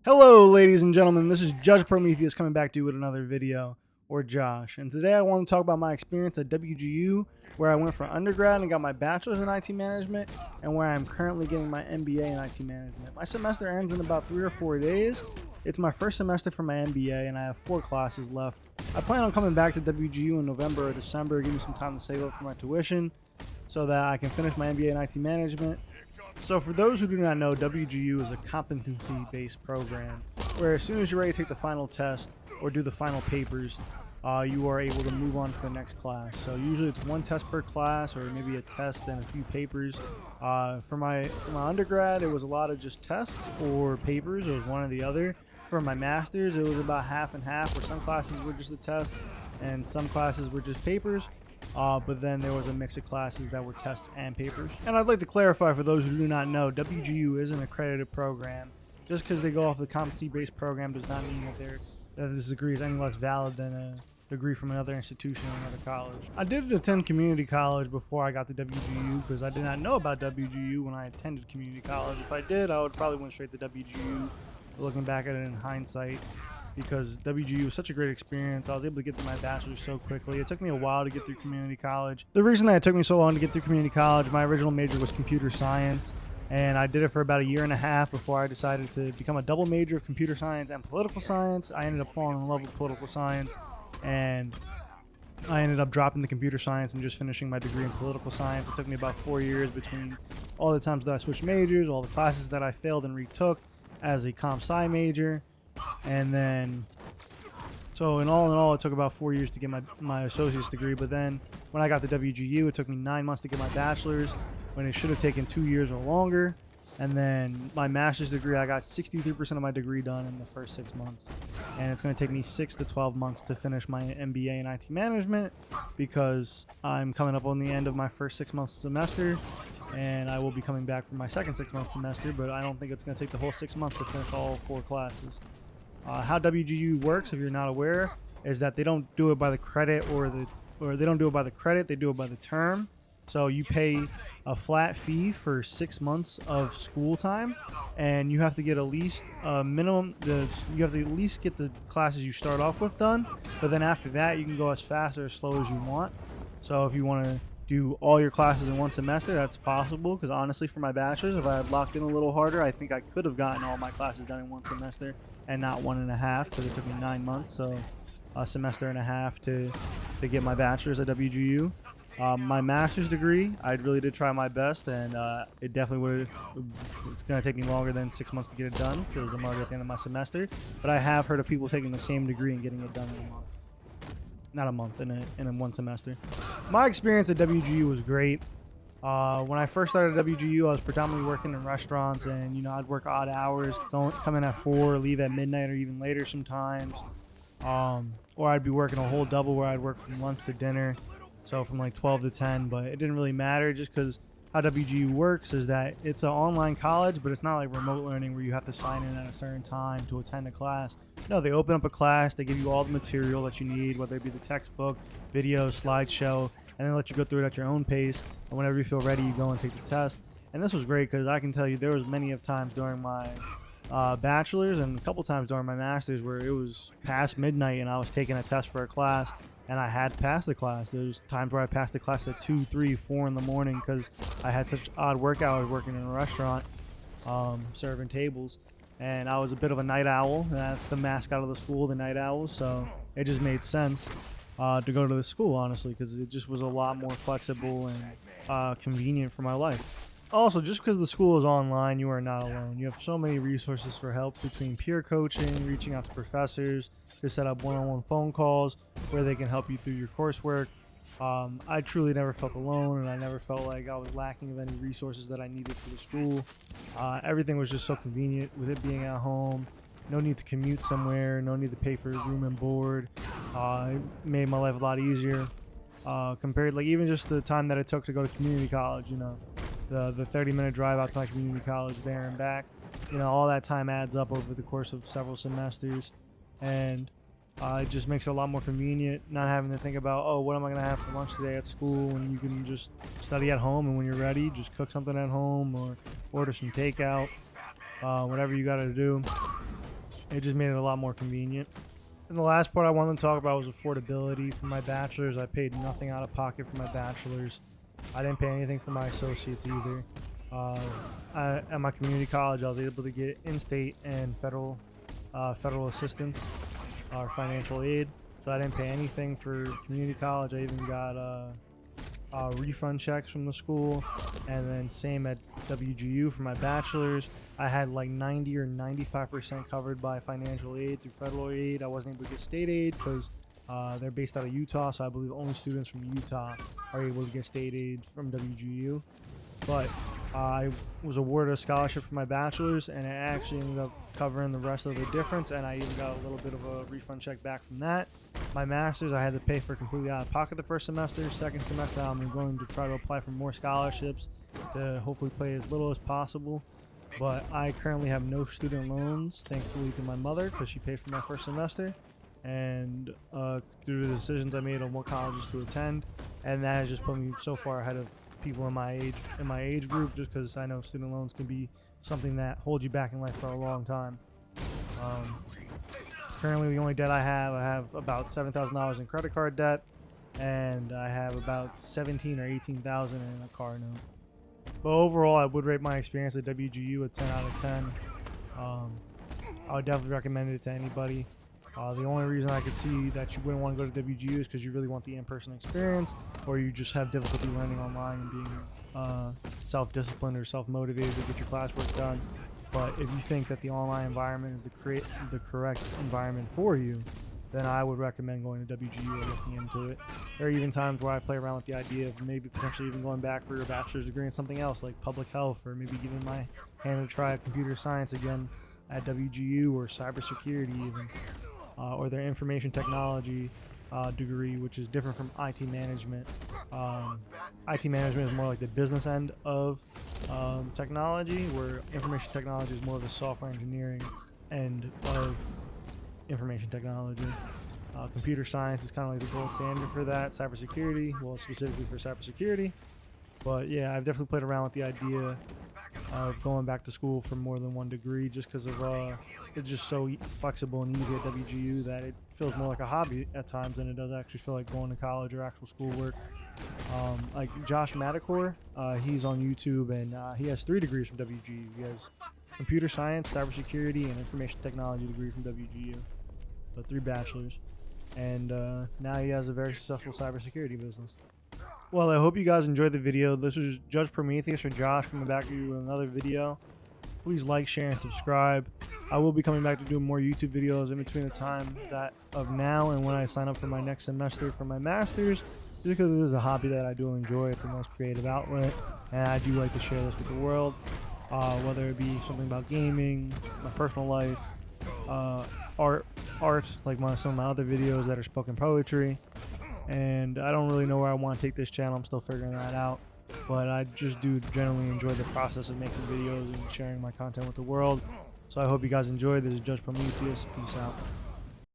Hello, ladies and gentlemen. This is Judge Prometheus coming back to you with another video, or Josh. And today I want to talk about my experience at WGU, where I went for undergrad and got my bachelor's in IT management, and where I'm currently getting my MBA in IT management. My semester ends in about 3 or 4 days. It's my first semester for my MBA, and I have 4 classes left. I plan on coming back to WGU in November or December, give me some time to save up for my tuition, so that I can finish my MBA in IT management. So for those who do not know, WGU is a competency-based program where as soon as you're ready to take the final test or do the final papers, you are able to move on to the next class. So usually it's 1 test per class, or maybe a test and a few papers. For my undergrad, it was a lot of just tests or papers. It was one or the other. For my master's, it was about half and half, where some classes were just a test and some classes were just papers. But then there was a mix of classes that were tests and papers. And I'd like to clarify for those who do not know, WGU is an accredited program. Just because they go off the competency-based program does not mean that this degree is any less valid than a degree from another institution or another college. I did attend community college before I got to WGU because I did not know about WGU when I attended community college. If I did, I would probably went straight to WGU, looking back at it in hindsight, because WGU was such a great experience. I was able to get through my bachelor's so quickly. It took me a while to get through community college. The reason that it took me so long to get through community college, my original major was computer science, and I did it for about 1.5 years before I decided to become a double major of computer science and political science. I ended up falling in love with political science, and I ended up dropping the computer science and just finishing my degree in political science. It took me about 4 years between all the times that I switched majors, all the classes that I failed and retook as a comp sci major. And then, so in all, it took about 4 years to get my associate's degree. But then when I got to WGU, it took me 9 months to get my bachelor's, when it should have taken 2 years or longer. And then my master's degree, I got 63% of my degree done in the first 6 months. And it's going to take me 6 to 12 months to finish my MBA in IT management, because I'm coming up on the end of my first 6-month semester, and I will be coming back for my second 6-month semester, but I don't think it's going to take the whole 6 months to finish all 4 classes. How WGU works, if you're not aware, is that they don't do it by the credit they don't do it by the credit, they do it by the term. So you pay a flat fee for 6 months of school time, and you have to get at least you have to at least get the classes you start off with done. But then after that, you can go as fast or as slow as you want. So if you want to do all your classes in 1 semester, that's possible, because honestly, for my bachelor's, if I had locked in a little harder, I think I could have gotten all my classes done in 1 semester and not 1.5, because it took me 9 months, so a semester and a half to get my bachelor's at WGU. My master's degree, I really did try my best, and it definitely it's going to take me longer than 6 months to get it done, because I'm already at the end of my semester. But I have heard of people taking the same degree and getting it done in a month. Not a month, in 1 semester. My experience at WGU was great. When I first started at WGU, I was predominantly working in restaurants, and I'd work odd hours, come in at 4, leave at midnight or even later sometimes. Or I'd be working a whole double, where I'd work from lunch to dinner, so from like 12 to 10. But it didn't really matter, just because how WGU works is that it's an online college, but it's not like remote learning where you have to sign in at a certain time to attend a class. No, they open up a class, they give you all the material that you need, whether it be the textbook, video, slideshow, and then let you go through it at your own pace. And whenever you feel ready, you go and take the test. And this was great, because I can tell you there was many of times during my bachelor's and a couple times during my master's where it was past midnight and I was taking a test for a class, and I had passed the class. There's times where I passed the class at 2, 3, 4 in the morning, because I had such odd work hours working in a restaurant, serving tables. And I was a bit of a night owl. That's the mascot of the school, the night owl. So it just made sense to go to the school, honestly, because it just was a lot more flexible and convenient for my life. Also, just because the school is online, you are not alone. You have so many resources for help, between peer coaching, reaching out to professors, to set up one-on-one phone calls where they can help you through your coursework. I truly never felt alone, and I never felt like I was lacking of any resources that I needed for the school. Everything was just so convenient with it being at home. No need to commute somewhere, no need to pay for room and board. It made my life a lot easier compared, like, even just the time that it took to go to community college. The 30-minute drive out to my community college there and back. All that time adds up over the course of several semesters, and it just makes it a lot more convenient, not having to think about, oh, what am I going to have for lunch today at school, when you can just study at home, and when you're ready, just cook something at home or order some takeout, whatever you got to do. it just made it a lot more convenient. And the last part I wanted to talk about was affordability. For my bachelor's, I paid nothing out of pocket for my bachelor's. I didn't pay anything for my associates either. At my community college, I was able to get in-state and federal assistance or financial aid. So I didn't pay anything for community college. I even got refund checks from the school, and then same at WGU for my bachelor's. I had like 90 or 95% covered by financial aid through federal aid. I wasn't able to get state aid because they're based out of Utah, so I believe only students from Utah are able to get state aid from WGU. But I was awarded a scholarship for my bachelor's, and it actually ended up covering the rest of the difference, and I even got a little bit of a refund check back from that. My master's, I had to pay for completely out of pocket the first semester. Second semester, I'm going to try to apply for more scholarships to hopefully pay as little as possible. But I currently have no student loans, thankfully, to my mother, because she paid for my first semester. And through the decisions I made on what colleges to attend, and that has just put me so far ahead of people in my age group, just because I know student loans can be something that holds you back in life for a long time. Currently, the only debt I have about $7,000 in credit card debt, and I have about $17,000 or $18,000 in a car note. But overall, I would rate my experience at WGU a 10 out of 10. I would definitely recommend it to anybody. The only reason I could see that you wouldn't want to go to WGU is because you really want the in-person experience, or you just have difficulty learning online and being self-disciplined or self-motivated to get your classwork done. But if you think that the online environment is the correct environment for you, then I would recommend going to WGU or looking into it. There are even times where I play around with the idea of maybe potentially even going back for a bachelor's degree in something else, like public health, or maybe giving my hand a try at computer science again at WGU, or cybersecurity even, or their information technology degree, which is different from IT management. IT management is more like the business end of technology, where information technology is more of the software engineering end of information technology. Computer science is kind of like the gold standard for that. Cybersecurity, well, specifically for cybersecurity. But yeah, I've definitely played around with the idea of going back to school for more than one degree, just because of it's just so flexible and easy at WGU that it feels more like a hobby at times than it does actually feel like going to college or actual schoolwork. Like Josh Madakor, he's on YouTube, and he has 3 degrees from WGU. He has computer science, cybersecurity, and information technology degree from WGU. So 3 bachelors. And now he has a very successful cybersecurity business. Well, I hope you guys enjoyed the video. This was Judge Prometheus, or Josh, coming back to you with another video. Please like, share, and subscribe. I will be coming back to doing more YouTube videos in between the time of now and when I sign up for my next semester for my master's, just because it is a hobby that I do enjoy. It's a nice creative outlet, and I do like to share this with the world, whether it be something about gaming, my personal life, art, like some of my other videos that are spoken poetry. And I don't really know where I want to take this channel. I'm still figuring that out. But I just do generally enjoy the process of making videos and sharing my content with the world. So I hope you guys enjoyed. This is Judge Prometheus. Peace out.